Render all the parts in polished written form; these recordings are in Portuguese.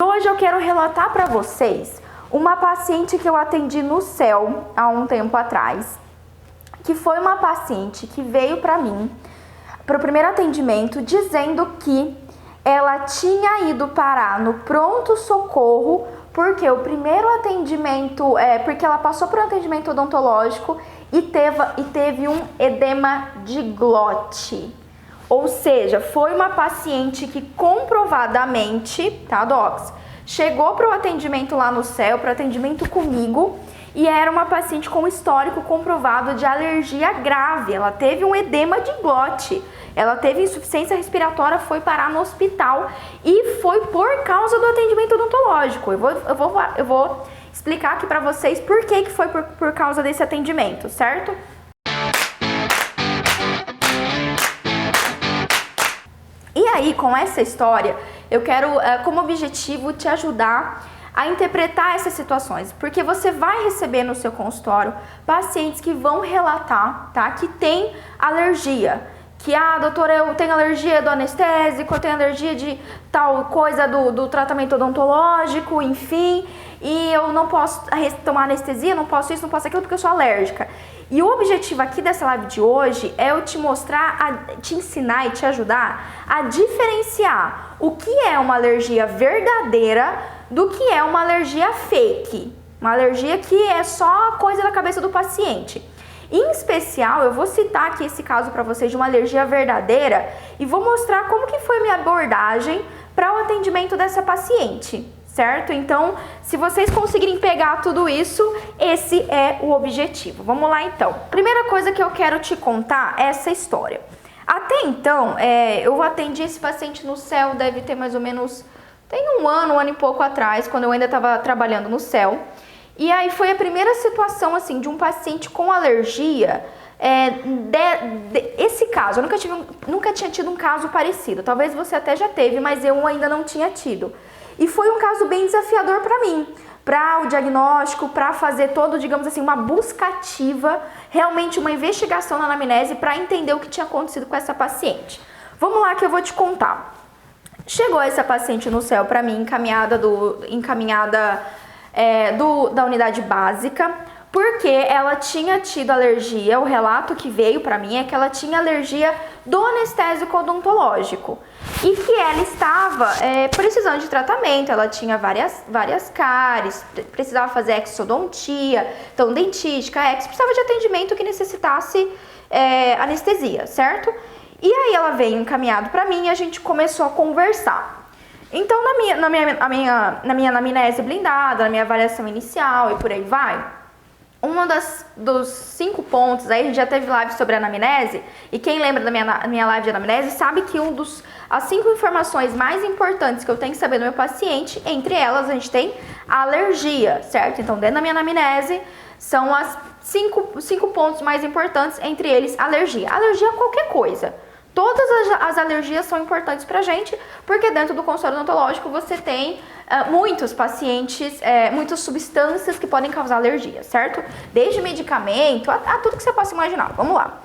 Hoje eu quero relatar para vocês uma paciente que eu atendi no CEL há um tempo atrás, que foi uma paciente que veio para mim para o primeiro atendimento dizendo que ela tinha ido parar no pronto-socorro porque o primeiro atendimento, porque ela passou por um atendimento odontológico e teve um edema de glote. Ou seja, foi uma paciente que comprovadamente, tá, docs? Chegou para o atendimento lá no CEL, para o atendimento comigo, e era uma paciente com histórico comprovado de alergia grave. Ela teve um edema de glote, ela teve insuficiência respiratória, foi parar no hospital e foi por causa do atendimento odontológico. Eu vou explicar aqui para vocês por que foi por causa desse atendimento, certo? E aí, com essa história, eu quero, como objetivo, te ajudar a interpretar essas situações, porque você vai receber no seu consultório pacientes que vão relatar, tá, que tem alergia, que, doutora, eu tenho alergia do anestésico, eu tenho alergia de tal coisa do tratamento odontológico, enfim, e eu não posso tomar anestesia, não posso isso, não posso aquilo, porque eu sou alérgica. E o objetivo aqui dessa live de hoje é eu te mostrar, te ensinar e te ajudar a diferenciar o que é uma alergia verdadeira do que é uma alergia fake. Uma alergia que é só coisa da cabeça do paciente. Em especial, eu vou citar aqui esse caso para vocês de uma alergia verdadeira e vou mostrar como que foi minha abordagem para o atendimento dessa paciente, certo? Então, se vocês conseguirem pegar tudo isso, esse é o objetivo. Vamos lá então. Primeira coisa que eu quero te contar é essa história. Até então, eu atendi esse paciente no CEL, deve ter mais ou menos, tem um ano e pouco atrás, quando eu ainda estava trabalhando no CEL. E aí foi a primeira situação, assim, de um paciente com alergia, esse caso, eu nunca tinha tido um caso parecido, talvez você até já teve, mas eu ainda não tinha tido. E foi um caso bem desafiador para mim, para o diagnóstico, para fazer todo, digamos assim, uma busca ativa, realmente uma investigação na anamnese para entender o que tinha acontecido com essa paciente. Vamos lá que eu vou te contar. Chegou essa paciente no CEL para mim, encaminhada da unidade básica, porque ela tinha tido alergia. O relato que veio para mim é que ela tinha alergia do anestésico odontológico e que ela estava precisando de tratamento. Ela tinha várias cáries, precisava fazer exodontia, então dentística, precisava de atendimento que necessitasse anestesia, certo? E aí ela veio encaminhado para mim e a gente começou a conversar. Então, na minha anamnese blindada, na minha avaliação inicial e por aí vai, dos 5 pontos, aí a gente já teve live sobre anamnese, e quem lembra da minha live de anamnese sabe que as 5 informações mais importantes que eu tenho que saber do meu paciente, entre elas a gente tem a alergia, certo? Então, dentro da minha anamnese, são as 5 pontos mais importantes, entre eles alergia. Alergia a qualquer coisa. Todas as alergias são importantes pra gente, porque dentro do consultório odontológico você tem muitos pacientes, muitas substâncias que podem causar alergia, certo? Desde medicamento a tudo que você possa imaginar. Vamos lá.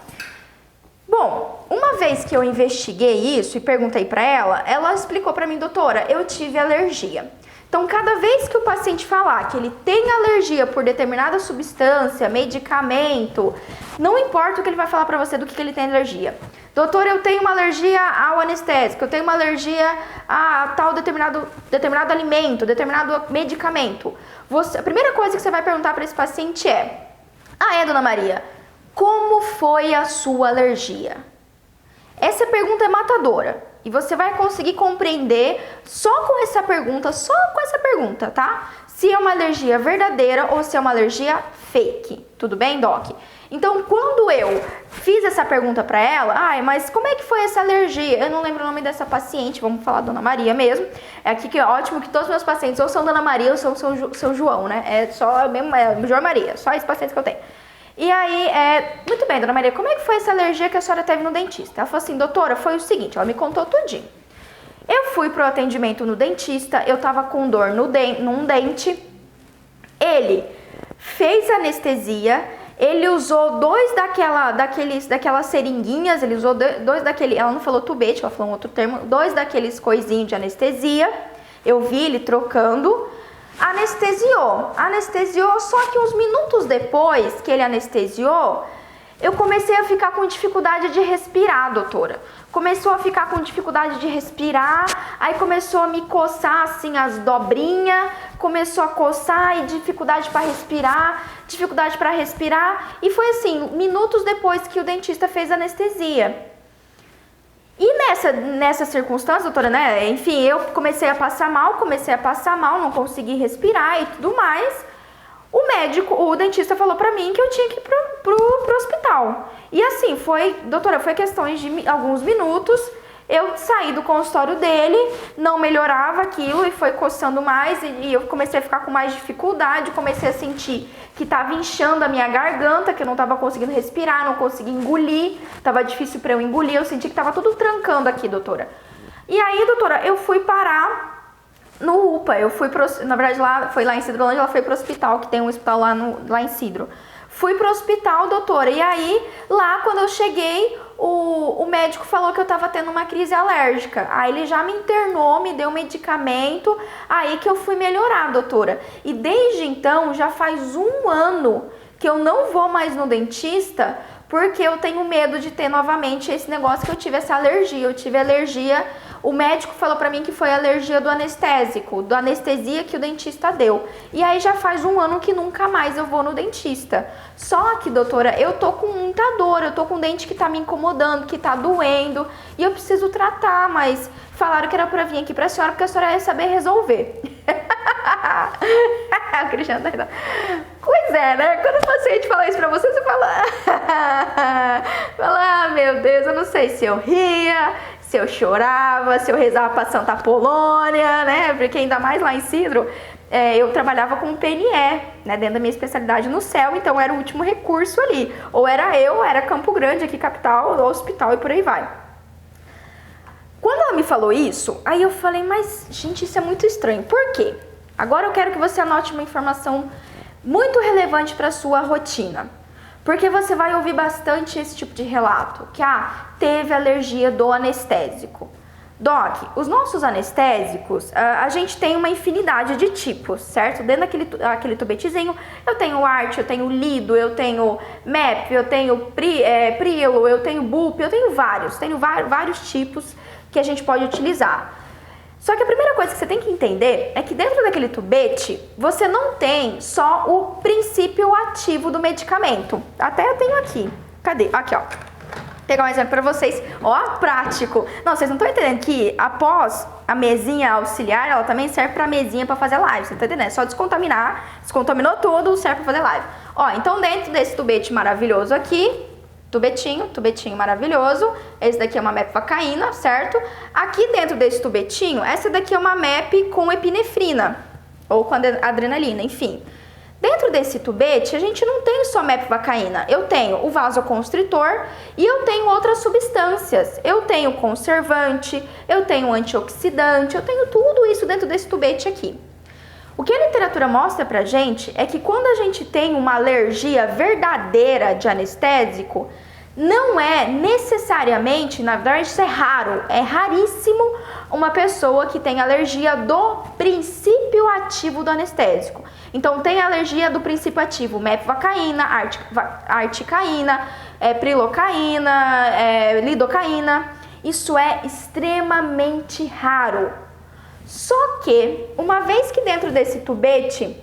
Bom, uma vez que eu investiguei isso e perguntei pra ela explicou pra mim, doutora, eu tive alergia. Então, cada vez que o paciente falar que ele tem alergia por determinada substância, medicamento, não importa o que ele vai falar pra você do que ele tem alergia. Doutor, eu tenho uma alergia ao anestésico, eu tenho uma alergia a tal determinado alimento, determinado medicamento. A primeira coisa que você vai perguntar para esse paciente é: dona Maria, como foi a sua alergia? Essa pergunta é matadora. E você vai conseguir compreender só com essa pergunta, tá? Se é uma alergia verdadeira ou se é uma alergia fake. Tudo bem, Doc? Então, quando eu fiz essa pergunta pra ela, mas como é que foi essa alergia? Eu não lembro o nome dessa paciente, vamos falar Dona Maria mesmo. É aqui que é ótimo que todos os meus pacientes ou são Dona Maria ou são seu João, né? É só mesmo, João Maria, só esses pacientes que eu tenho. E aí, muito bem, Dona Maria, como é que foi essa alergia que a senhora teve no dentista? Ela falou assim, doutora, foi o seguinte, ela me contou tudinho. Eu fui pro atendimento no dentista, eu tava com dor num dente, ele fez anestesia, ele usou 2 daquelas seringuinhas, ele usou 2 daquele, ela não falou tubete, ela falou um outro termo, 2 daqueles coisinhos de anestesia, Eu vi ele trocando, anestesiou, só que uns minutos depois que ele anestesiou, eu comecei a ficar com dificuldade de respirar, doutora. Começou a ficar com dificuldade de respirar, aí começou a me coçar assim as dobrinhas, começou a coçar e dificuldade para respirar, e foi assim, minutos depois que o dentista fez a anestesia. E nessa circunstância, doutora, né, enfim, eu comecei a passar mal, não consegui respirar e tudo mais. O dentista falou pra mim que eu tinha que ir pro hospital. E assim, doutora, foi questões de alguns minutos. Eu saí do consultório dele, não melhorava aquilo e foi coçando mais e eu comecei a ficar com mais dificuldade, comecei a sentir que estava inchando a minha garganta, que eu não estava conseguindo respirar, não conseguia engolir, estava difícil para eu engolir, eu senti que estava tudo trancando aqui, doutora. E aí, doutora, eu fui parar no UPA, na verdade foi lá em Cidrolândia, ela foi pro hospital, que tem um hospital lá em Cidro. Fui pro hospital, doutora, e aí, lá quando eu cheguei, o médico falou que eu tava tendo uma crise alérgica. Aí ele já me internou, me deu medicamento, aí que eu fui melhorar, doutora. E desde então, já faz 1 ano que eu não vou mais no dentista, porque eu tenho medo de ter novamente esse negócio que eu tive essa alergia. Eu tive alergia, o médico falou pra mim que foi alergia do anestésico, da anestesia que o dentista deu. E aí já faz 1 ano que nunca mais eu vou no dentista. Só que, doutora, eu tô com muita dor, eu tô com um dente que tá me incomodando, que tá doendo, e eu preciso tratar, mas falaram que era pra vir aqui pra senhora, porque a senhora ia saber resolver. O Cristiano tá rindo. Pois é, né? Quando o paciente fala isso pra você, você fala... fala, meu Deus, eu não sei se eu ria, se eu chorava, se eu rezava pra Santa Polônia, né? Porque ainda mais lá em Cidro, eu trabalhava com PNE, né? Dentro da minha especialidade no céu, então era o último recurso ali. Ou era Campo Grande, aqui capital, ou hospital e por aí vai. Quando ela me falou isso, aí eu falei, mas gente, isso é muito estranho. Por quê? Agora eu quero que você anote uma informação muito relevante para a sua rotina. Porque você vai ouvir bastante esse tipo de relato, que teve alergia do anestésico. Doc, os nossos anestésicos, a gente tem uma infinidade de tipos, certo? Dentro daquele tubetezinho, eu tenho ART, eu tenho Lido, eu tenho MEP, eu tenho Prilo, eu tenho BUP, eu tenho vários tipos que a gente pode utilizar. Só que a primeira coisa que você tem que entender é que dentro daquele tubete, você não tem só o princípio ativo do medicamento. Até eu tenho aqui. Cadê? Aqui, ó. Vou pegar um exemplo para vocês. Ó, prático. Não, vocês não estão entendendo que após a mesinha auxiliar, ela também serve para mesinha para fazer live. Você tá entendendo? É só descontaminar. Descontaminou tudo, serve para fazer live. Ó, então dentro desse tubete maravilhoso aqui, tubetinho maravilhoso. Esse daqui é uma mepvacaína, certo? Aqui dentro desse tubetinho, essa daqui é uma MEP com epinefrina, ou com adrenalina, enfim. Dentro desse tubete, a gente não tem só mepvacaína. Eu tenho o vasoconstritor e eu tenho outras substâncias. Eu tenho conservante, eu tenho antioxidante, eu tenho tudo isso dentro desse tubete aqui. O que a literatura mostra pra gente é que quando a gente tem uma alergia verdadeira de anestésico, não é necessariamente, na verdade isso é raro, é raríssimo uma pessoa que tem alergia do princípio ativo do anestésico. Então tem alergia do princípio ativo, mepvacaína, articaína, prilocaína, lidocaína. Isso é extremamente raro. Só que, uma vez que dentro desse tubete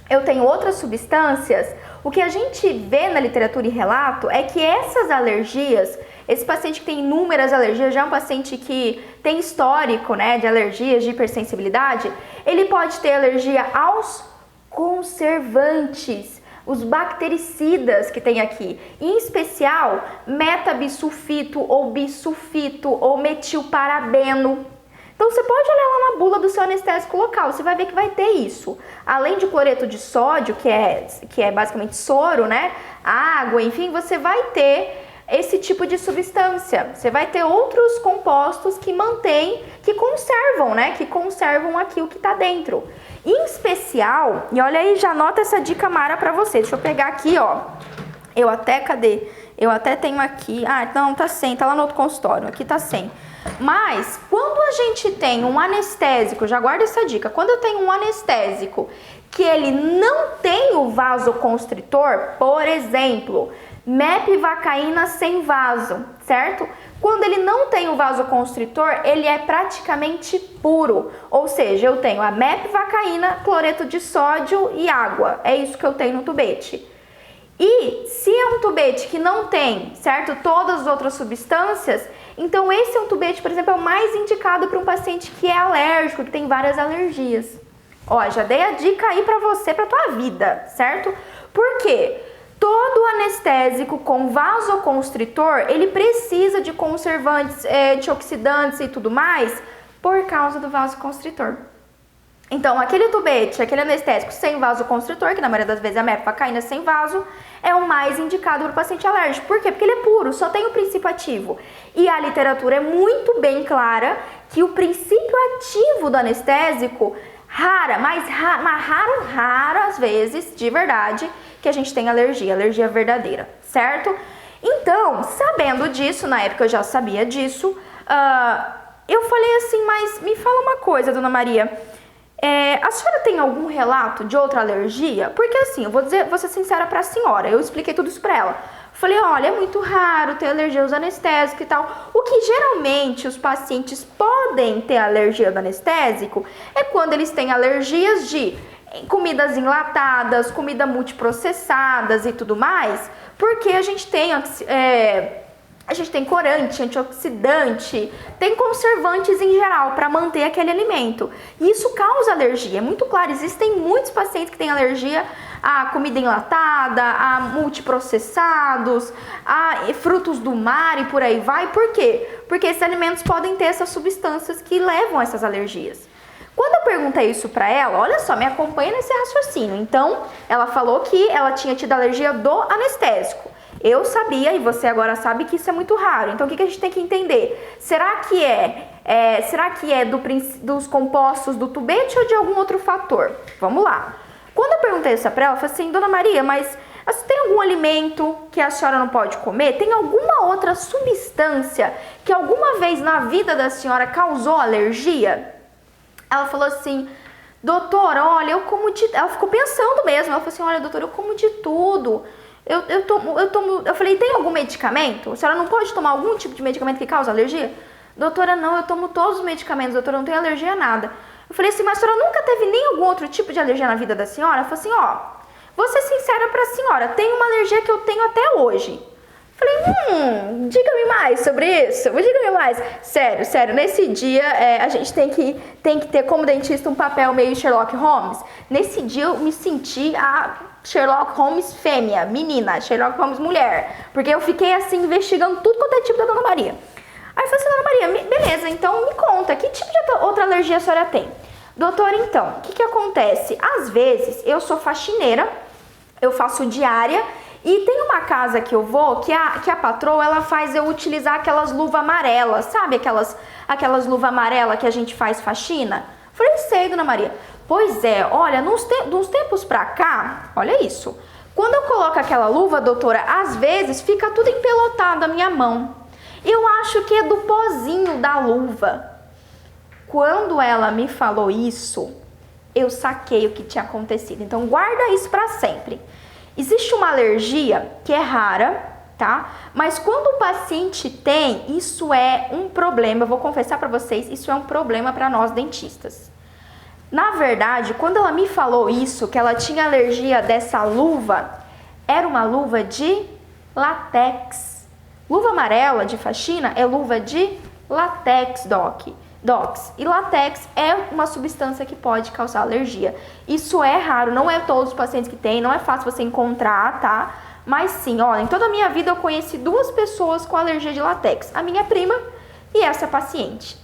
eu tenho outras substâncias, o que a gente vê na literatura e relato é que essas alergias, esse paciente que tem inúmeras alergias, já é um paciente que tem histórico, né, de alergias, de hipersensibilidade, ele pode ter alergia aos conservantes, os bactericidas que tem aqui, em especial metabisulfito ou bisulfito ou metilparabeno. Então você pode olhar lá na bula do seu anestésico local, você vai ver que vai ter isso. Além de cloreto de sódio, que é basicamente soro, né? Água, enfim, você vai ter esse tipo de substância. Você vai ter outros compostos que mantêm, que conservam, né? Que conservam aqui o que tá dentro. Em especial, e olha aí, já anota essa dica mara pra você. Deixa eu pegar aqui, ó. Cadê? Eu até tenho aqui. Ah, não, tá sem, tá lá no outro consultório. Aqui tá sem. Mas quando a gente tem um anestésico, já guarda essa dica, quando eu tenho um anestésico que ele não tem o vasoconstritor, por exemplo, mepivacaína sem vaso, certo? Quando ele não tem o vasoconstritor, ele é praticamente puro, ou seja, eu tenho a mepivacaína, cloreto de sódio e água, é isso que eu tenho no tubete. E se é um tubete que não tem, certo, todas as outras substâncias, então esse é um tubete, por exemplo, é o mais indicado para um paciente que é alérgico, que tem várias alergias. Ó, já dei a dica aí para você, para tua vida, certo? Por quê? Todo anestésico com vasoconstritor, ele precisa de conservantes, antioxidantes e tudo mais, por causa do vasoconstritor. Então, aquele tubete, aquele anestésico sem vasoconstritor, que na maioria das vezes é a mepivacaína sem vaso, é o mais indicado para o paciente alérgico. Por quê? Porque ele é puro, só tem o princípio ativo. E a literatura é muito bem clara que o princípio ativo do anestésico, raras vezes, de verdade, que a gente tem alergia verdadeira, certo? Então, sabendo disso, na época eu já sabia disso, eu falei assim, mas me fala uma coisa, dona Maria, a senhora tem algum relato de outra alergia? Porque assim, eu vou ser sincera para a senhora, eu expliquei tudo isso para ela. Falei, olha, é muito raro ter alergia aos anestésicos e tal. O que geralmente os pacientes podem ter alergia do anestésico é quando eles têm alergias de comidas enlatadas, comida multiprocessadas e tudo mais, porque a gente tem corante, antioxidante, tem conservantes em geral para manter aquele alimento. E isso causa alergia. É muito claro, existem muitos pacientes que têm alergia a comida enlatada, a multiprocessados, a frutos do mar e por aí vai. Por quê? Porque esses alimentos podem ter essas substâncias que levam a essas alergias. Quando eu perguntei isso pra ela, olha só, me acompanha nesse raciocínio. Então, ela falou que ela tinha tido alergia do anestésico. Eu sabia, e você agora sabe, que isso é muito raro. Então, o que a gente tem que entender? Será que é dos compostos do tubete ou de algum outro fator? Vamos lá. Quando eu perguntei isso pra ela, eu falei assim, dona Maria, mas tem algum alimento que a senhora não pode comer? Tem alguma outra substância que alguma vez na vida da senhora causou alergia? Ela falou assim, doutora, olha, eu como de... Ela ficou pensando mesmo, ela falou assim, olha, doutora, eu como de tudo. Eu falei, tem algum medicamento? A senhora não pode tomar algum tipo de medicamento que causa alergia? Doutora, não, eu tomo todos os medicamentos, doutora, eu não tenho alergia a nada. Eu falei assim, mas a senhora nunca teve nem algum outro tipo de alergia na vida da senhora? Ela falou assim, ó, vou ser sincera pra senhora, tem uma alergia que eu tenho até hoje. Falei, diga-me mais sobre isso, diga-me mais. Sério, nesse dia a gente tem que ter como dentista um papel meio Sherlock Holmes. Nesse dia eu me senti a Sherlock Holmes fêmea, menina, Sherlock Holmes mulher. Porque eu fiquei assim, investigando tudo quanto é tipo da Dona Maria. Aí eu falei assim, Dona Maria, beleza, então me conta, que tipo de outra alergia a senhora tem? Doutora, então, o que acontece? Às vezes eu sou faxineira, eu faço diária, e tem uma casa que eu vou que a patroa, ela faz eu utilizar aquelas luvas amarelas, sabe? Aquelas luvas amarelas que a gente faz faxina. Falei, sei, Dona Maria. Pois é, olha, nos tempos pra cá, olha isso. Quando eu coloco aquela luva, doutora, às vezes fica tudo empelotado a minha mão. Eu acho que é do pozinho da luva. Quando ela me falou isso, eu saquei o que tinha acontecido. Então, guarda isso pra sempre. Existe uma alergia que é rara, tá? Mas quando o paciente tem, isso é um problema. Eu vou confessar pra vocês, isso é um problema pra nós dentistas. Na verdade, quando ela me falou isso, que ela tinha alergia dessa luva, era uma luva de látex. Luva amarela de faxina é luva de látex, docs. E látex é uma substância que pode causar alergia. Isso é raro, não é todos os pacientes que têm, não é fácil você encontrar, tá? Mas sim, olha, em toda a minha vida eu conheci 2 pessoas com alergia de látex. A minha prima e essa paciente.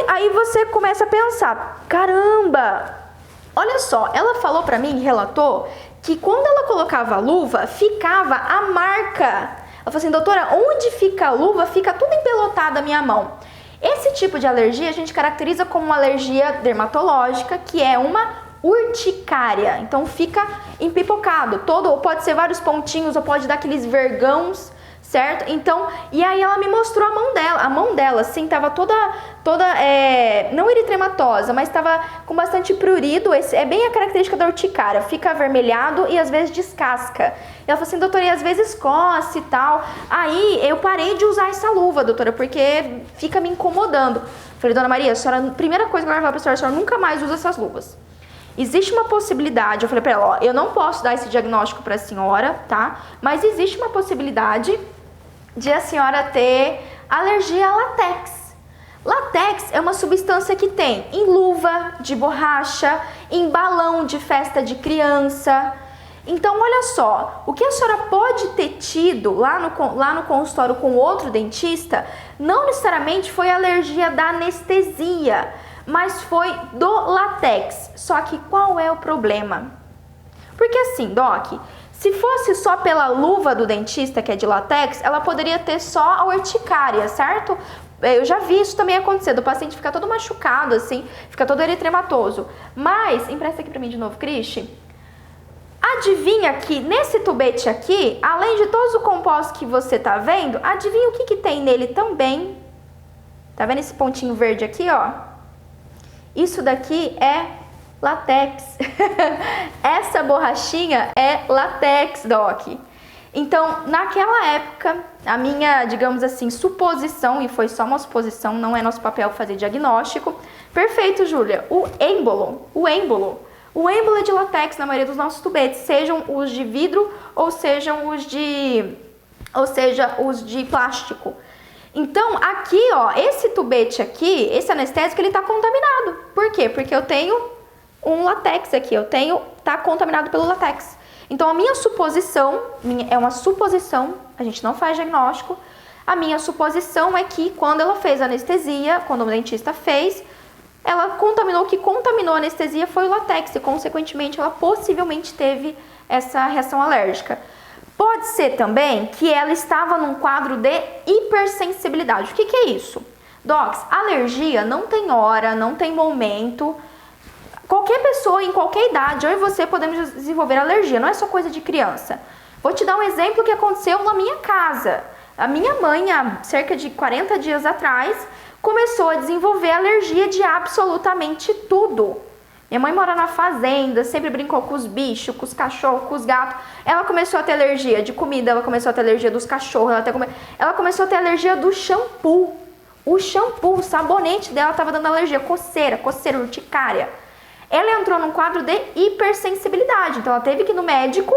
Aí você começa a pensar, caramba, olha só, ela falou pra mim, relatou, que quando ela colocava a luva, ficava a marca. Ela falou assim, doutora, onde fica a luva, fica tudo empelotado a minha mão. Esse tipo de alergia a gente caracteriza como uma alergia dermatológica, que é uma urticária. Então fica empipocado, ou pode ser vários pontinhos, ou pode dar aqueles vergões, certo? Então, e aí ela me mostrou a mão dela, assim, tava toda não eritematosa, mas tava com bastante prurido, é bem a característica da urticária, fica avermelhado e às vezes descasca. E ela falou assim, doutora, e às vezes coce e tal. Aí eu parei de usar essa luva, doutora, porque fica me incomodando. Falei, dona Maria, a senhora, primeira coisa que eu vou falar pra senhora, a senhora nunca mais usa essas luvas. Existe uma possibilidade, eu falei pra ela, ó, eu não posso dar esse diagnóstico pra senhora, tá? Mas existe uma possibilidade de a senhora ter alergia a látex. Látex é uma substância que tem em luva de borracha, em balão de festa de criança. Então, olha só, o que a senhora pode ter tido lá no consultório com outro dentista, não necessariamente foi alergia da anestesia, mas foi do látex. Só que qual é o problema? Porque assim, Doc, se fosse só pela luva do dentista, que é de látex, ela poderia ter só a urticária, certo? Eu já vi isso também acontecer, do paciente ficar todo machucado, assim, fica todo eritematoso. Mas, empresta aqui pra mim de novo, Cristi. Adivinha que nesse tubete aqui, além de todos os compostos que você tá vendo, adivinha o que tem nele também? Tá vendo esse pontinho verde aqui, ó? Isso daqui é látex. Essa borrachinha é látex, Doc. Então, naquela época, a minha, digamos assim, suposição, e foi só uma suposição, não é nosso papel fazer diagnóstico. Perfeito, Júlia. O êmbolo é de látex na maioria dos nossos tubetes, sejam os de vidro ou sejam os de plástico. Então, aqui, ó, esse tubete aqui, esse anestésico, ele tá contaminado. Por quê? Porque eu tenho um látex aqui, tá contaminado pelo látex. Então, a minha suposição, é uma suposição, a gente não faz diagnóstico, a minha suposição é que quando ela fez a anestesia, quando o dentista fez, ela contaminou, o que contaminou a anestesia foi o látex e, consequentemente, ela possivelmente teve essa reação alérgica. Pode ser também que ela estava num quadro de hipersensibilidade. O que é isso? Docs, alergia não tem hora, não tem momento. Qualquer pessoa, em qualquer idade, eu e você podemos desenvolver alergia, não é só coisa de criança. Vou te dar um exemplo que aconteceu na minha casa. A minha mãe, há cerca de 40 dias atrás, começou a desenvolver alergia de absolutamente tudo. Minha mãe mora na fazenda, sempre brincou com os bichos, com os cachorros, com os gatos. Ela começou a ter alergia de comida, ela começou a ter alergia dos cachorros, ela começou a ter alergia do shampoo. O shampoo, o sabonete dela estava dando alergia, coceira, urticária. Ela entrou num quadro de hipersensibilidade, então ela teve que ir no médico,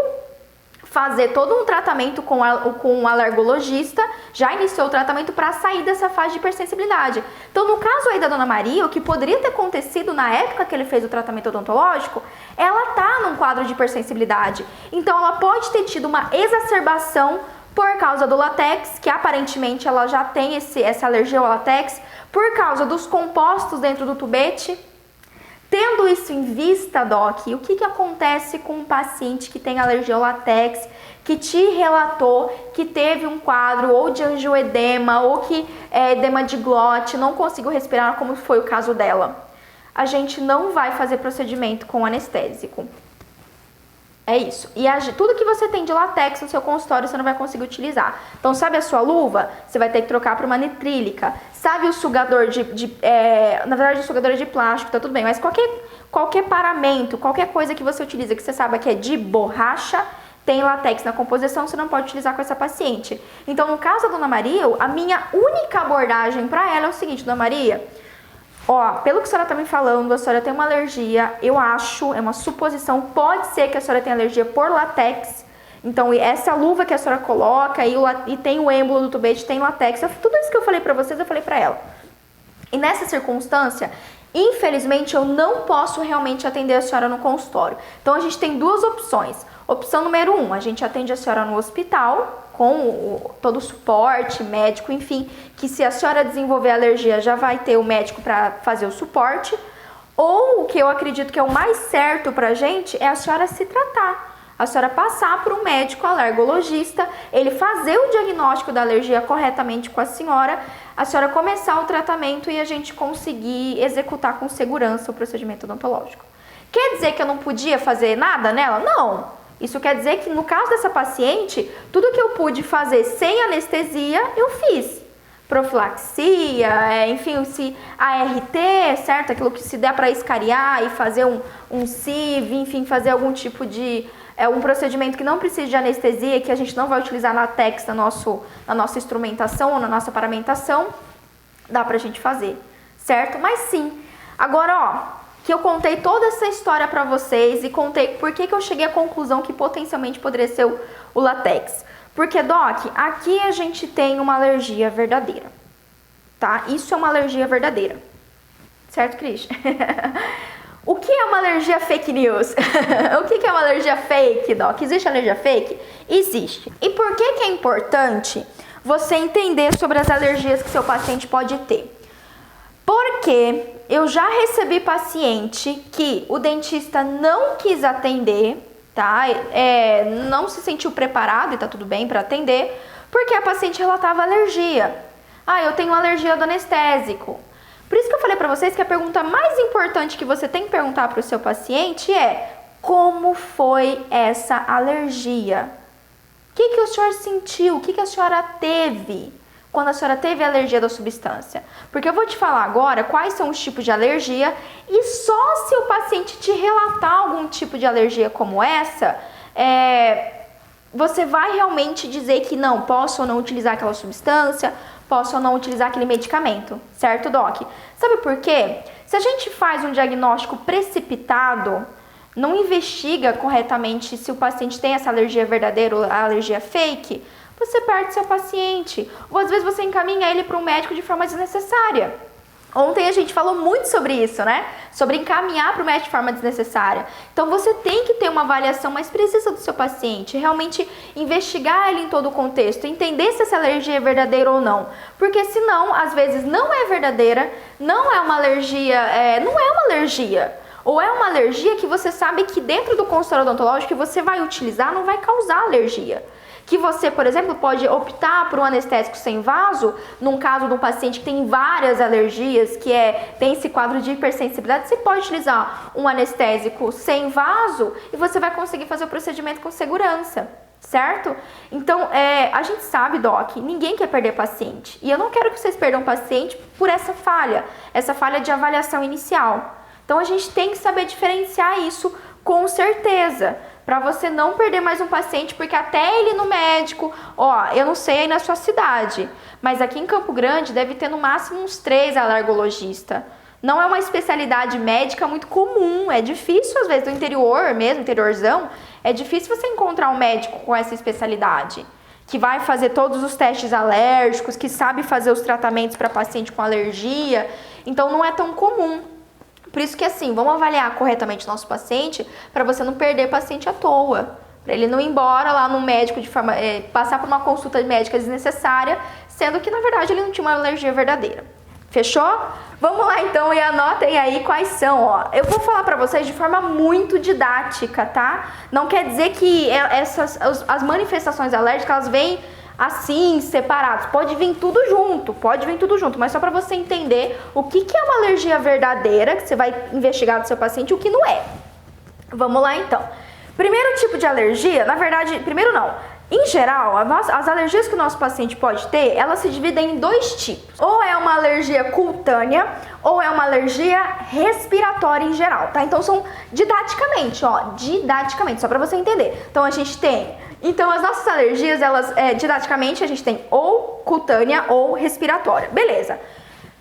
fazer todo um tratamento com um alergologista, já iniciou o tratamento para sair dessa fase de hipersensibilidade. Então, no caso aí da Dona Maria, o que poderia ter acontecido na época que ele fez o tratamento odontológico, ela tá num quadro de hipersensibilidade. Então, ela pode ter tido uma exacerbação por causa do látex, que aparentemente ela já tem essa alergia ao látex, por causa dos compostos dentro do tubete. Tendo isso em vista, Doc, o que acontece com um paciente que tem alergia ao látex, que te relatou que teve um quadro ou de angioedema ou que é edema de glote, não conseguiu respirar, como foi o caso dela? A gente não vai fazer procedimento com anestésico. É isso. E tudo que você tem de látex no seu consultório você não vai conseguir utilizar. Então, sabe a sua luva? Você vai ter que trocar para uma nitrílica. Sabe o sugador na verdade, o sugador é de plástico, tá tudo bem. Mas qualquer paramento, qualquer coisa que você utiliza, que você sabe que é de borracha, tem látex na composição, você não pode utilizar com essa paciente. Então, no caso da Dona Maria, a minha única abordagem para ela é o seguinte, Dona Maria, ó, pelo que a senhora tá me falando, a senhora tem uma alergia, eu acho, é uma suposição, pode ser que a senhora tenha alergia por látex. Então, essa luva que a senhora coloca e tem o êmbolo do tubete, tem látex. Tudo isso que eu falei pra vocês, eu falei pra ela. E nessa circunstância, infelizmente, eu não posso realmente atender a senhora no consultório. Então, a gente tem duas opções. Opção número 1, a gente atende a senhora no hospital, com todo o suporte médico, enfim, que se a senhora desenvolver alergia, já vai ter o médico para fazer o suporte. Ou, o que eu acredito que é o mais certo pra gente, é a senhora se tratar. A senhora passar por um médico alergologista, ele fazer o diagnóstico da alergia corretamente com a senhora começar o tratamento e a gente conseguir executar com segurança o procedimento odontológico. Quer dizer que eu não podia fazer nada nela? Não. Isso quer dizer que no caso dessa paciente, tudo que eu pude fazer sem anestesia, eu fiz. Profilaxia, enfim, se ART, certo? Aquilo que se der para escariar e fazer um CIV, enfim, fazer algum tipo de um procedimento que não precisa de anestesia, que a gente não vai utilizar na TEX, na nossa instrumentação ou na nossa paramentação, dá pra gente fazer, certo? Mas sim, agora ó, que eu contei toda essa história pra vocês e contei por que eu cheguei à conclusão que potencialmente poderia ser o látex. Porque, Doc, aqui a gente tem uma alergia verdadeira, tá? Isso é uma alergia verdadeira, certo, Cris? O que é uma alergia fake news? O que é uma alergia fake, Doc? Existe alergia fake? Existe. E por que é importante você entender sobre as alergias que seu paciente pode ter? Porque eu já recebi paciente que o dentista não quis atender, tá? Não se sentiu preparado e tá tudo bem para atender, porque a paciente relatava alergia. Eu tenho alergia do anestésico. Por isso que eu falei para vocês que a pergunta mais importante que você tem que perguntar para o seu paciente é: como foi essa alergia? O que o senhor sentiu? O que a senhora teve quando a senhora teve alergia da substância? Porque eu vou te falar agora quais são os tipos de alergia e só se o paciente te relatar algum tipo de alergia como essa, você vai realmente dizer que não, posso ou não utilizar aquela substância, posso ou não utilizar aquele medicamento, certo, Doc? Sabe por quê? Se a gente faz um diagnóstico precipitado, não investiga corretamente se o paciente tem essa alergia verdadeira ou a alergia fake, você perde seu paciente. Ou às vezes você encaminha ele para um médico de forma desnecessária. Ontem a gente falou muito sobre isso, né? Sobre encaminhar para o médico de forma desnecessária. Então você tem que ter uma avaliação mais precisa do seu paciente, realmente investigar ele em todo o contexto, entender se essa alergia é verdadeira ou não. Porque senão, às vezes, não é verdadeira, não é uma alergia, ou é uma alergia que você sabe que dentro do consultório odontológico que você vai utilizar não vai causar alergia. Que você, por exemplo, pode optar por um anestésico sem vaso, num caso de um paciente que tem várias alergias, tem esse quadro de hipersensibilidade, você pode utilizar um anestésico sem vaso e você vai conseguir fazer o procedimento com segurança, certo? Então, a gente sabe, Doc, ninguém quer perder paciente. E eu não quero que vocês perdam paciente por essa falha de avaliação inicial. Então, a gente tem que saber diferenciar isso com certeza, para você não perder mais um paciente, porque até ele no médico, eu não sei aí na sua cidade, mas aqui em Campo Grande deve ter no máximo uns 3 alergologistas. Não é uma especialidade médica muito comum, é difícil às vezes no interior mesmo, interiorzão, é difícil você encontrar um médico com essa especialidade, que vai fazer todos os testes alérgicos, que sabe fazer os tratamentos para paciente com alergia, então não é tão comum. Por isso que assim, vamos avaliar corretamente o nosso paciente para você não perder paciente à toa. Para ele não ir embora lá no médico de forma, passar por uma consulta médica desnecessária, sendo que na verdade ele não tinha uma alergia verdadeira. Fechou? Vamos lá então e anotem aí quais são, Eu vou falar para vocês de forma muito didática, tá? Não quer dizer que as manifestações alérgicas elas vêm assim, separados. Pode vir tudo junto, mas só para você entender o que é uma alergia verdadeira, que você vai investigar do seu paciente, e o que não é. Vamos lá então. Primeiro tipo de alergia, na verdade, primeiro não. Em geral, as alergias que o nosso paciente pode ter, elas se dividem em 2 tipos. Ou é uma alergia cutânea, ou é uma alergia respiratória em geral, tá? Então são didaticamente, só para você entender. Então a gente tem... Então, as nossas alergias, elas, didaticamente, a gente tem ou cutânea ou respiratória. Beleza.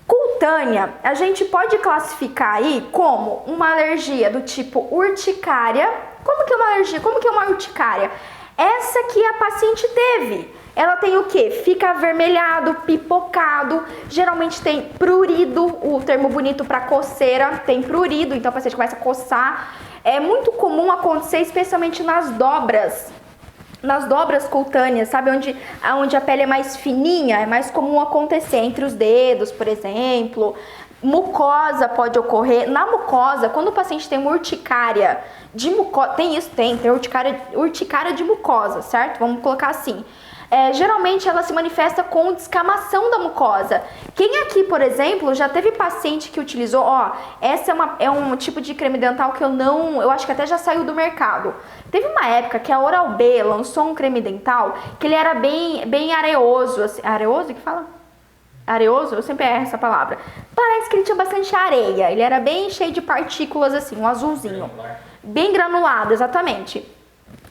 Cutânea, a gente pode classificar aí como uma alergia do tipo urticária. Como que é uma alergia? Como que é uma urticária? Essa que a paciente teve. Ela tem o quê? Fica avermelhado, pipocado, geralmente tem prurido, o termo bonito para coceira, tem prurido, então a paciente começa a coçar. É muito comum acontecer, especialmente nas dobras cutâneas, sabe? Onde a pele é mais fininha, é mais comum acontecer entre os dedos, por exemplo. Mucosa pode ocorrer. Na mucosa, quando o paciente tem uma urticária de mucosa, tem urticária de mucosa, certo? Vamos colocar assim. Geralmente ela se manifesta com descamação da mucosa. Quem aqui, por exemplo, já teve paciente que utilizou, essa é um tipo de creme dental que eu acho que até já saiu do mercado. Teve uma época que a Oral-B lançou um creme dental que ele era bem areoso, assim, areoso que fala? Areoso? Eu sempre erro essa palavra. Parece que ele tinha bastante areia, ele era bem cheio de partículas assim, um azulzinho. Bem granulado, exatamente.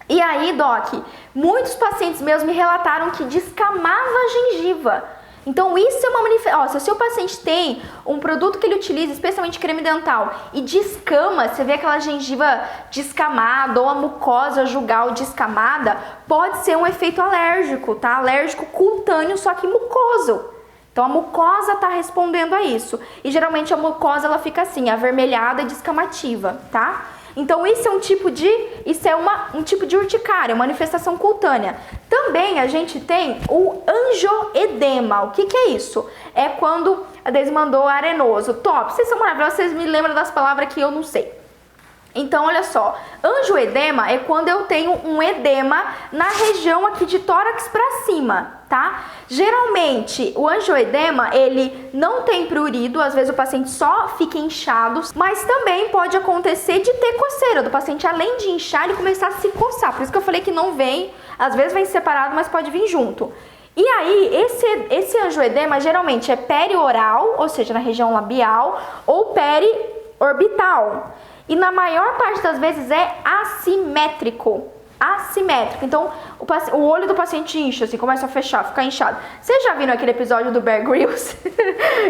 E aí, Doc, muitos pacientes meus me relataram que descamava a gengiva. Então isso é uma manifestação. Se o seu paciente tem um produto que ele utiliza, especialmente creme dental, e descama, você vê aquela gengiva descamada ou a mucosa jugal descamada, pode ser um efeito alérgico, tá? Alérgico cutâneo, só que mucoso. Então a mucosa está respondendo a isso. E geralmente a mucosa ela fica assim, avermelhada e descamativa, tá? Então isso é um tipo de urticária, manifestação cutânea. Também a gente tem o angioedema. O que é isso? É quando a Deise mandou arenoso. Top, vocês são maravilhosos, vocês me lembram das palavras que eu não sei. Então, olha só, angioedema é quando eu tenho um edema na região aqui de tórax para cima, tá? Geralmente, o angioedema, ele não tem prurido, às vezes o paciente só fica inchado, mas também pode acontecer de ter coceira, do paciente além de inchar, ele começar a se coçar. Por isso que eu falei que não vem, às vezes vem separado, mas pode vir junto. E aí, esse angioedema geralmente é perioral, ou seja, na região labial, ou periorbital. E na maior parte das vezes é assimétrico. Então, o olho do paciente incha, assim, começa a fechar, ficar inchado. Vocês já viram aquele episódio do Bear Grylls?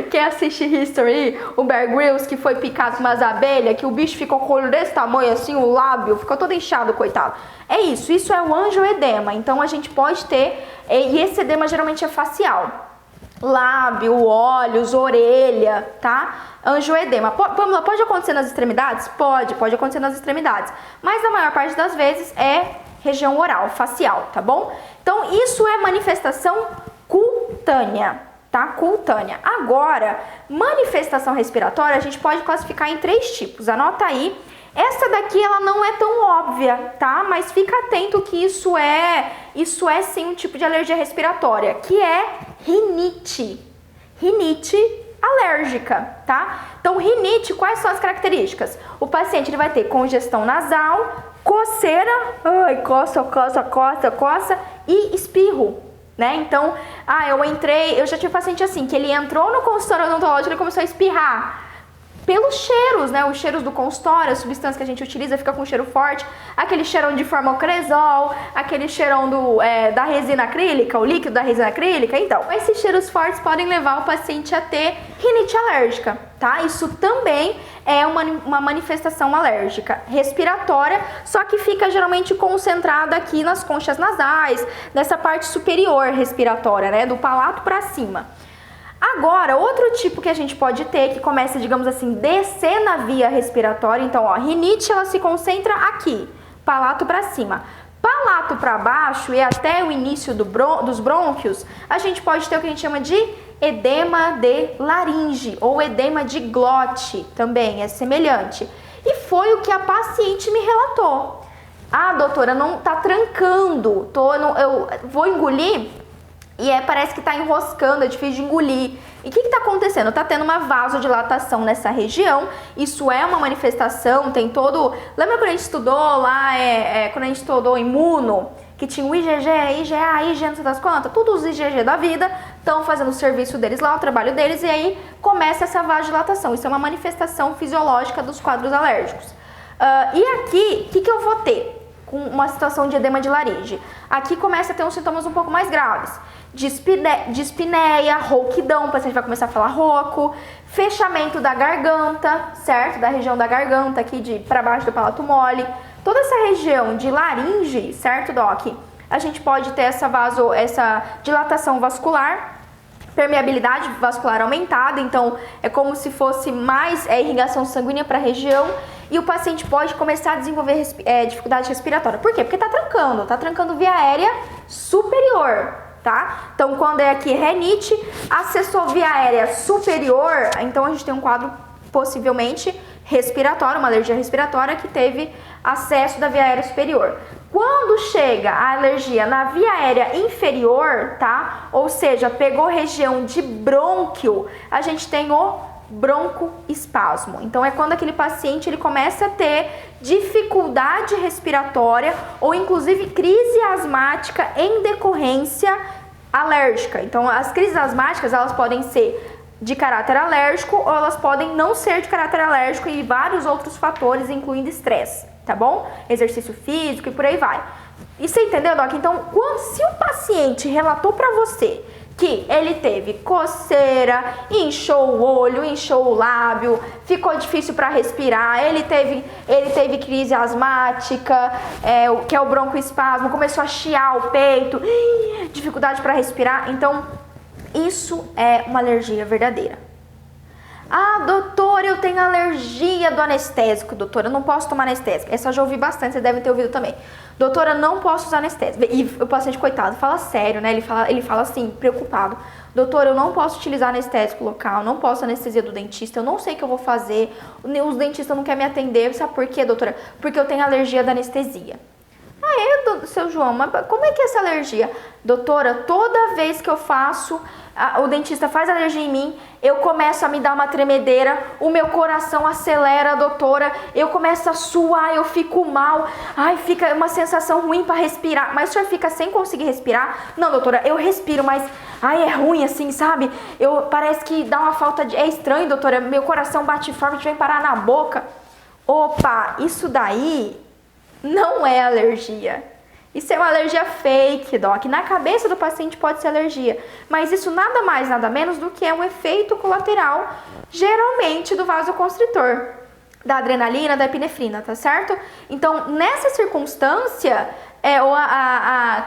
Quem assiste History, o Bear Grylls que foi picado com umas abelhas, que o bicho ficou com o olho desse tamanho, assim, o lábio, ficou todo inchado, coitado. É isso é o angioedema. Então, a gente pode ter, e esse edema geralmente é facial. Lábio, olhos, orelha, tá? Angioedema. Pamela, pode acontecer nas extremidades? Pode acontecer nas extremidades. Mas na maior parte das vezes é região oral, facial, tá bom? Então isso é manifestação cutânea, tá? Cutânea. Agora, manifestação respiratória a gente pode classificar em 3 tipos. Anota aí. Essa daqui ela não é tão óbvia, tá? Mas fica atento que isso é sim um tipo de alergia respiratória, que é rinite. Rinite alérgica, tá? Então, rinite, quais são as características? O paciente ele vai ter congestão nasal, coceira, coça e espirro, né? Então, eu já tive paciente assim, que ele entrou no consultório odontológico e ele começou a espirrar. Pelos cheiros, né? Os cheiros do consultório, a substância que a gente utiliza fica com cheiro forte. Aquele cheirão de formocresol, aquele cheirão da resina acrílica, o líquido da resina acrílica. Então, esses cheiros fortes podem levar o paciente a ter rinite alérgica, tá? Isso também é uma manifestação alérgica respiratória, só que fica geralmente concentrada aqui nas conchas nasais, nessa parte superior respiratória, né? Do palato para cima. Agora, outro tipo que a gente pode ter, que começa, digamos assim, descer na via respiratória. Então, rinite, ela se concentra aqui, palato para cima. Palato para baixo e até o início dos brônquios, a gente pode ter o que a gente chama de edema de laringe ou edema de glote, também é semelhante. E foi o que a paciente me relatou. Doutora, não tá trancando, eu vou engolir? E parece que está enroscando, é difícil de engolir. E o que está acontecendo? Está tendo uma vasodilatação nessa região. Isso é uma manifestação, tem todo... Lembra quando a gente estudou lá, quando a gente estudou imuno? Que tinha o IgG, IgA, IG, não sei das quantas. Todos os IgG da vida estão fazendo o serviço deles lá, o trabalho deles. E aí começa essa vasodilatação. Isso é uma manifestação fisiológica dos quadros alérgicos. E aqui, o que eu vou ter? Com uma situação de edema de laringe. Aqui começa a ter uns sintomas um pouco mais graves. Dispneia, rouquidão, o paciente vai começar a falar rouco, fechamento da garganta, certo? Da região da garganta aqui para baixo do palato mole. Toda essa região de laringe, certo, Doc? A gente pode ter essa dilatação vascular, permeabilidade vascular aumentada, então é como se fosse mais irrigação sanguínea para a região e o paciente pode começar a desenvolver dificuldade respiratória. Por quê? Porque tá trancando via aérea superior, tá? Então, quando é aqui rinite, acessou via aérea superior, então a gente tem um quadro possivelmente respiratório, uma alergia respiratória que teve acesso da via aérea superior. Quando chega a alergia na via aérea inferior, tá? Ou seja, pegou região de brônquio, a gente tem o broncoespasmo. Então é quando aquele paciente ele começa a ter dificuldade respiratória ou inclusive crise asmática em decorrência alérgica. Então as crises asmáticas, elas podem ser de caráter alérgico ou elas podem não ser de caráter alérgico e vários outros fatores, incluindo estresse, tá bom? Exercício físico e por aí vai. E você entendeu, Doc? Então, se o paciente relatou pra você que ele teve coceira, inchou o olho, inchou o lábio, ficou difícil para respirar, ele teve crise asmática, que é o broncoespasmo, começou a chiar o peito, dificuldade para respirar, então isso é uma alergia verdadeira. Ah, doutor, eu tenho alergia do anestésico. Doutora, eu não posso tomar anestésico. Essa eu já ouvi bastante, vocês devem ter ouvido também. Doutora, não posso usar anestésico. E o paciente, coitado, fala sério, né? Ele fala assim, preocupado. Doutora, eu não posso utilizar anestésico local, não posso anestesia do dentista, eu não sei o que eu vou fazer. Os dentistas não querem me atender. Sabe por quê, doutora? Porque eu tenho alergia da anestesia. Ah, seu João, mas como é que é essa alergia? Doutora, toda vez que eu faço, o dentista faz alergia em mim, eu começo a me dar uma tremedeira, o meu coração acelera, doutora, eu começo a suar, eu fico mal, ai, fica uma sensação ruim para respirar. Mas o senhor fica sem conseguir respirar? Não, doutora, eu respiro, mas ai, é ruim assim, sabe? Parece que dá uma falta de... É estranho, doutora, meu coração bate forte, vem parar na boca. Opa, isso daí não é alergia. Isso é uma alergia fake, Doc. Na cabeça do paciente pode ser alergia, mas isso nada mais, nada menos do que é um efeito colateral, geralmente do vasoconstritor, da adrenalina, da epinefrina, tá certo? Então, nessa circunstância,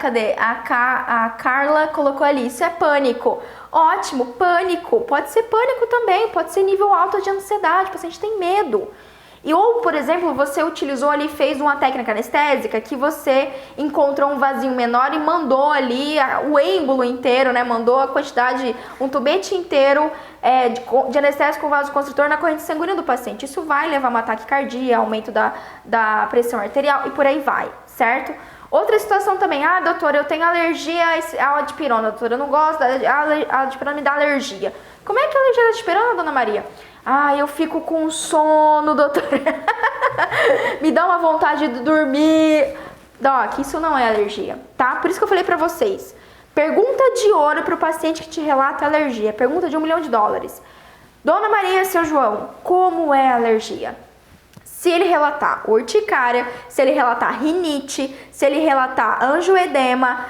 cadê? A Carla colocou ali, isso é pânico. Ótimo, pânico. Pode ser pânico também, pode ser nível alto de ansiedade, o paciente tem medo. Ou, por exemplo, você utilizou ali, fez uma técnica anestésica que você encontrou um vasinho menor e mandou ali o êmbolo inteiro, né? Mandou a quantidade, um tubete inteiro de anestésico com vasoconstritor na corrente sanguínea do paciente. Isso vai levar a uma taquicardia, aumento da pressão arterial e por aí vai, certo? Outra situação também, doutora, eu tenho alergia à dipirona, doutora, eu não gosto, a dipirona me dá alergia. Como é que é a alergia à dipirona, dona Maria? Eu fico com sono, doutora. Me dá uma vontade de dormir. Doc, isso não é alergia, tá? Por isso que eu falei pra vocês. Pergunta de ouro pro paciente que te relata alergia. Pergunta de $1 milhão. Dona Maria, seu João, como é a alergia? Se ele relatar urticária, se ele relatar rinite, se ele relatar angioedema,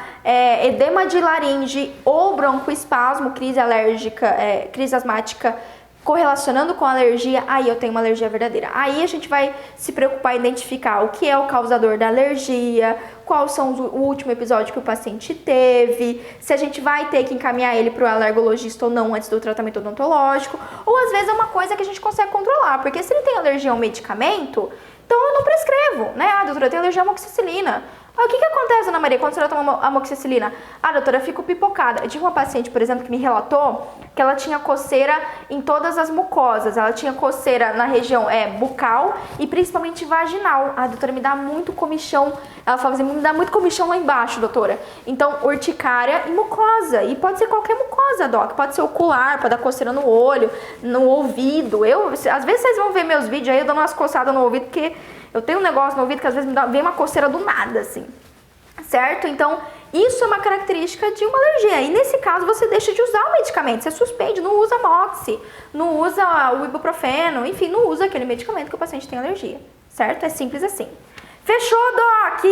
edema de laringe ou broncoespasmo, crise alérgica, crise asmática, correlacionando com a alergia, aí eu tenho uma alergia verdadeira. Aí a gente vai se preocupar em identificar o que é o causador da alergia, quais são o último episódio que o paciente teve, se a gente vai ter que encaminhar ele para o alergologista ou não antes do tratamento odontológico, ou às vezes é uma coisa que a gente consegue controlar, porque se ele tem alergia a um medicamento, então eu não prescrevo, né? Doutora, eu tenho alergia a amoxicilina. O que acontece, Ana Maria, quando você toma amoxicilina? Doutora, eu fico pipocada. Eu tive uma paciente, por exemplo, que me relatou que ela tinha coceira em todas as mucosas. Ela tinha coceira na região bucal e principalmente vaginal. Doutora, me dá muito comichão. Ela falava assim, me dá muito comichão lá embaixo, doutora. Então, urticária e mucosa. E pode ser qualquer mucosa, Doc. Pode ser ocular, pode dar coceira no olho, no ouvido. Às vezes vocês vão ver meus vídeos aí, eu dando umas coçadas no ouvido, porque eu tenho um negócio no ouvido que às vezes vem uma coceira do nada, assim, certo? Então, isso é uma característica de uma alergia. E nesse caso, você deixa de usar o medicamento, você suspende, não usa moxi, não usa o ibuprofeno, enfim, não usa aquele medicamento que o paciente tem alergia, certo? É simples assim. Fechou, Doc?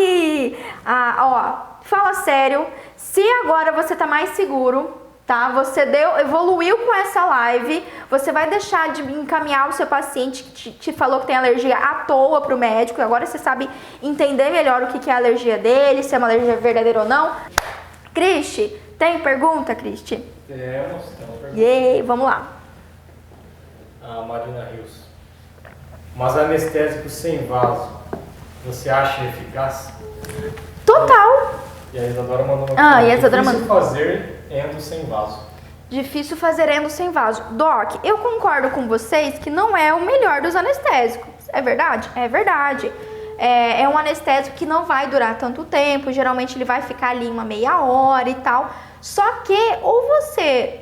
Fala sério, se agora você tá mais seguro, tá? Você evoluiu com essa live, você vai deixar de encaminhar o seu paciente que te falou que tem alergia à toa pro médico, agora você sabe entender melhor o que é a alergia dele, se é uma alergia verdadeira ou não. Cristi, tem pergunta, Cristi? Temos pergunta. Yay, vamos lá. A Marina Rios. Mas anestésico sem vaso, você acha eficaz? Total! E a Isadora mandou uma difícil fazer endo sem vaso. Difícil fazer endo sem vaso. Doc, eu concordo com vocês que não é o melhor dos anestésicos. É verdade? É verdade. é um anestésico que não vai durar tanto tempo, geralmente ele vai ficar ali uma meia hora e tal. Só que ou você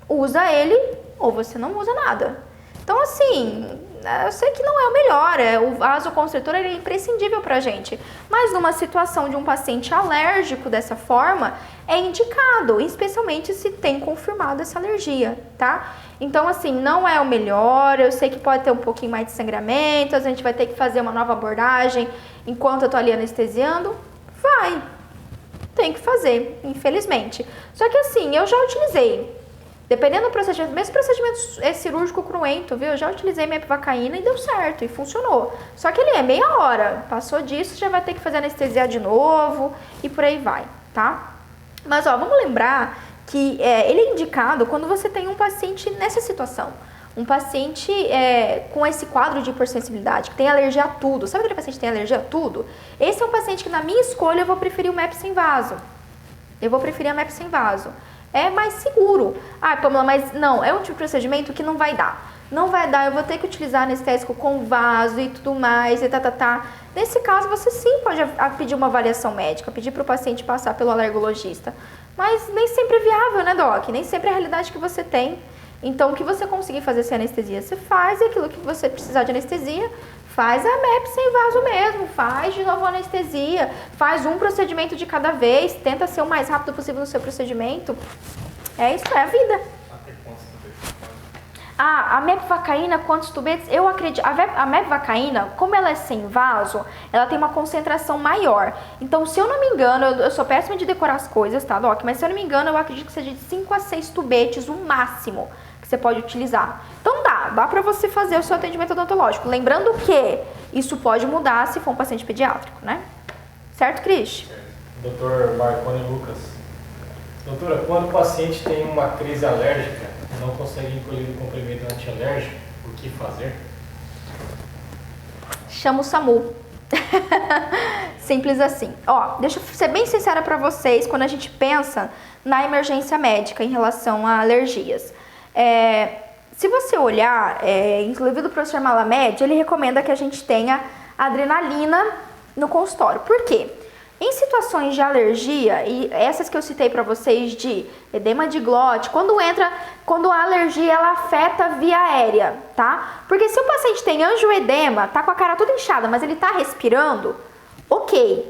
usa ele ou você não usa nada. Então assim, eu sei que não é o melhor, o vasoconstritor ele é imprescindível pra gente, mas numa situação de um paciente alérgico dessa forma, é indicado, especialmente se tem confirmado essa alergia, tá? Então assim, não é o melhor, eu sei que pode ter um pouquinho mais de sangramento, a gente vai ter que fazer uma nova abordagem enquanto eu tô ali anestesiando, tem que fazer, infelizmente. Só que assim, eu já utilizei. Dependendo do procedimento, mesmo procedimento cirúrgico cruento, viu? Eu já utilizei mepivacaína e deu certo, e funcionou. Só que ele é meia hora, passou disso, já vai ter que fazer anestesia de novo e por aí vai, tá? Mas, ó, vamos lembrar que ele é indicado quando você tem um paciente nessa situação. Um paciente com esse quadro de hipersensibilidade, que tem alergia a tudo. Sabe aquele paciente que tem alergia a tudo? Esse é um paciente que, na minha escolha, eu vou preferir o MEP sem vaso. Eu vou preferir a MEP sem vaso. É mais seguro. Ah, Pamela, mas não, é um tipo de procedimento que não vai dar. Não vai dar, eu vou ter que utilizar anestésico com vaso e tudo mais, e tá. Nesse caso, você sim pode pedir uma avaliação médica, pedir para o paciente passar pelo alergologista. Mas nem sempre é viável, né, Doc? Nem sempre é a realidade que você tem. Então, o que você conseguir fazer sem anestesia, você faz, e aquilo que você precisar de anestesia, faz a MEP sem vaso mesmo, faz de novo a anestesia, faz um procedimento de cada vez, tenta ser o mais rápido possível no seu procedimento. É isso, é a vida. A mepivacaína, quantos tubetes? Eu acredito, a mepivacaína, como ela é sem vaso, ela tem uma concentração maior. Então, se eu não me engano, eu sou péssima de decorar as coisas, tá, Doc? Mas se eu não me engano, eu acredito que seja de 5 a 6 tubetes, o máximo que você pode utilizar. Então dá pra você fazer o seu atendimento odontológico. Lembrando que isso pode mudar se for um paciente pediátrico, né? Certo, Cris? Dr. Marconi Lucas. Doutora, quando o paciente tem uma crise alérgica e não consegue incluir o complemento antialérgico, o que fazer? Chama o SAMU. Simples assim. Ó, deixa eu ser bem sincera pra vocês quando a gente pensa na emergência médica em relação a alergias. Se você olhar, inclusive do professor Malamed, ele recomenda que a gente tenha adrenalina no consultório. Por quê? Em situações de alergia, e essas que eu citei para vocês de edema de glote, quando a alergia ela afeta a via aérea, tá? Porque se o paciente tem angioedema, tá com a cara toda inchada, mas ele tá respirando, ok,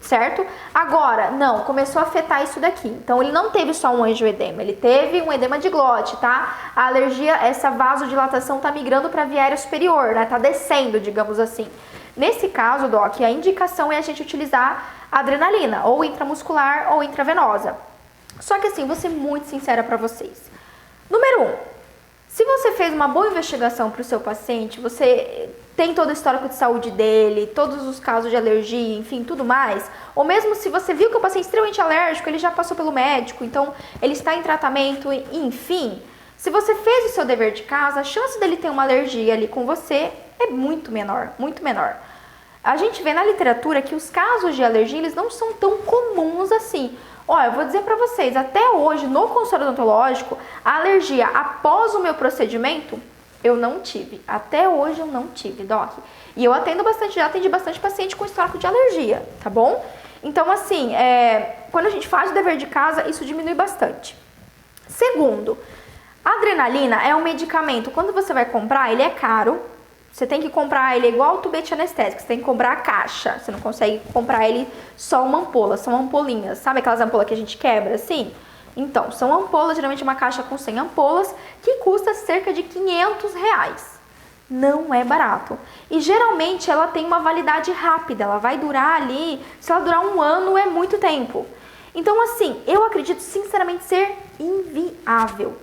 certo? Agora, não, começou a afetar isso daqui. Então, ele não teve só um angioedema, ele teve um edema de glote, tá? A alergia, essa vasodilatação tá migrando para a via aérea superior, né? Tá descendo, digamos assim. Nesse caso, Doc, a indicação é a gente utilizar adrenalina, ou intramuscular ou intravenosa. Só que assim, vou ser muito sincera para vocês. Número 1, se você fez uma boa investigação para o seu paciente, você tem todo o histórico de saúde dele, todos os casos de alergia, enfim, tudo mais, ou mesmo se você viu que o paciente é extremamente alérgico, ele já passou pelo médico, então ele está em tratamento, enfim, se você fez o seu dever de casa, a chance dele ter uma alergia ali com você é muito menor, muito menor. A gente vê na literatura que os casos de alergia, eles não são tão comuns assim. Olha, eu vou dizer pra vocês, até hoje, no consultório odontológico, a alergia após o meu procedimento, eu não tive. Até hoje eu não tive, Doc. E eu já atendi bastante paciente com histórico de alergia, tá bom? Então, assim, quando a gente faz o dever de casa, isso diminui bastante. Segundo, a adrenalina é um medicamento, quando você vai comprar, ele é caro. Você tem que comprar ele igual o tubete anestésico, você tem que comprar a caixa. Você não consegue comprar ele só uma ampola, são ampolinhas. Sabe aquelas ampolas que a gente quebra assim? Então, são ampolas, geralmente uma caixa com 100 ampolas, que custa cerca de R$500. Não é barato. E geralmente ela tem uma validade rápida, ela vai durar ali, se ela durar 1 ano é muito tempo. Então assim, eu acredito sinceramente ser inviável.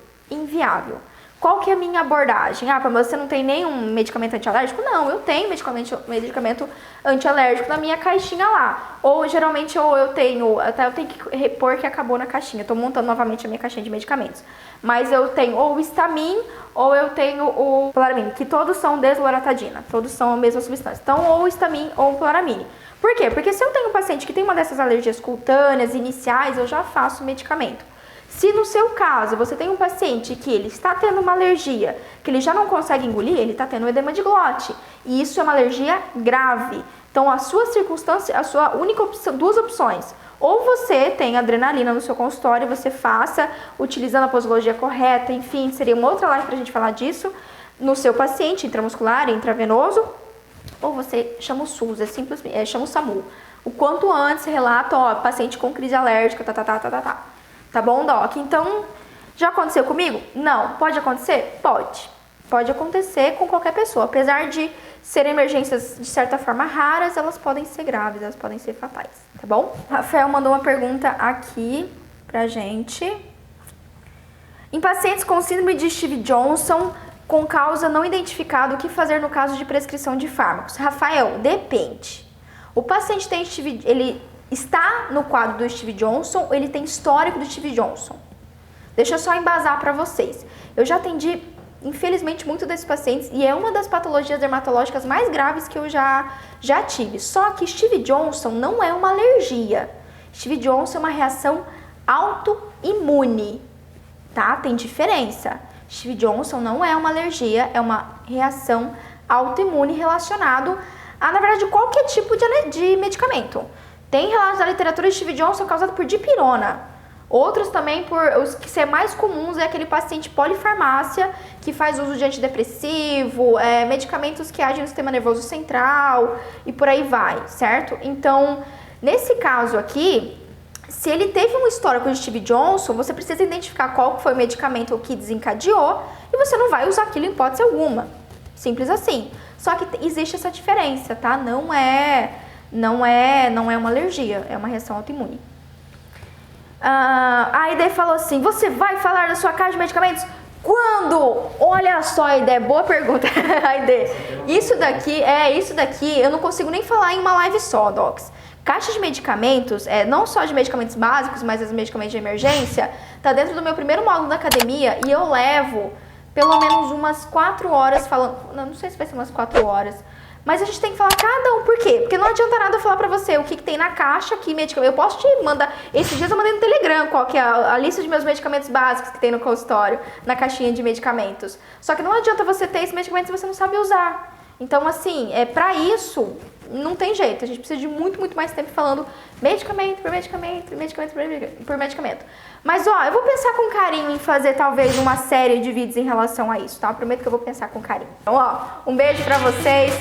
Qual que é a minha abordagem? Ah, Pamela, você não tem nenhum medicamento antialérgico? Não, eu tenho medicamento antialérgico na minha caixinha lá. Ou geralmente eu tenho que repor que acabou na caixinha. Estou montando novamente a minha caixinha de medicamentos. Mas eu tenho ou o Histamin ou eu tenho o Ploramine, que todos são desloratadina, todos são a mesma substância. Então, ou o Histamin ou o Ploramine. Por quê? Porque se eu tenho um paciente que tem uma dessas alergias cutâneas iniciais, eu já faço medicamento. Se no seu caso você tem um paciente que ele está tendo uma alergia, que ele já não consegue engolir, ele está tendo edema de glote. E isso é uma alergia grave. Então, a sua circunstância, a sua única opção, duas opções. Ou você tem adrenalina no seu consultório, você faça utilizando a posologia correta, enfim, seria uma outra live pra gente falar disso, no seu paciente intramuscular, intravenoso, ou você chama o SUS, chama o SAMU. O quanto antes relata, ó, paciente com crise alérgica, Tá bom, Doc? Então, já aconteceu comigo? Não. Pode acontecer? Pode. Pode acontecer com qualquer pessoa. Apesar de serem emergências, de certa forma, raras, elas podem ser graves, elas podem ser fatais, tá bom? Rafael mandou uma pergunta aqui pra gente. Em pacientes com síndrome de Stevens-Johnson, com causa não identificada, o que fazer no caso de prescrição de fármacos? Rafael, depende. O paciente ele está no quadro do Stevens-Johnson ou ele tem histórico do Stevens-Johnson? Deixa eu só embasar para vocês. Eu já atendi, infelizmente, muito desses pacientes e é uma das patologias dermatológicas mais graves que eu já tive. Só que Stevens-Johnson não é uma alergia. Stevens-Johnson é uma reação autoimune, tá? Tem diferença. Stevens-Johnson não é uma alergia, é uma reação autoimune relacionado a, na verdade, qualquer tipo de medicamento. Tem relatos da literatura de Stevens-Johnson causado por dipirona. Outros também, os que são mais comuns, é aquele paciente polifarmácia que faz uso de antidepressivo, medicamentos que agem no sistema nervoso central e por aí vai, certo? Então, nesse caso aqui, se ele teve um histórico de Stevens-Johnson, você precisa identificar qual foi o medicamento que desencadeou e você não vai usar aquilo em hipótese alguma. Simples assim. Só que existe essa diferença, tá? Não é uma alergia, é uma reação autoimune. A Aide falou assim, você vai falar da sua caixa de medicamentos? Quando? Olha só, Aide, boa pergunta, Aide. Isso daqui, eu não consigo nem falar em uma live só, Docs. Caixa de medicamentos, não só de medicamentos básicos, mas os medicamentos de emergência, tá dentro do meu primeiro módulo da academia e eu levo pelo menos umas 4 horas falando, não sei se vai ser umas 4 horas, mas a gente tem que falar cada um, por quê? Porque não adianta nada eu falar pra você o que tem na caixa, que medicamento, eu posso te mandar, esses dias eu mandei no Telegram qual que é a lista de meus medicamentos básicos que tem no consultório, na caixinha de medicamentos, só que não adianta você ter esse medicamento se você não sabe usar, então assim, pra isso, não tem jeito, a gente precisa de muito, muito mais tempo falando medicamento por medicamento, medicamento por medicamento. Mas ó, eu vou pensar com carinho em fazer talvez uma série de vídeos em relação a isso, tá? Eu prometo que eu vou pensar com carinho. Então ó, um beijo pra vocês.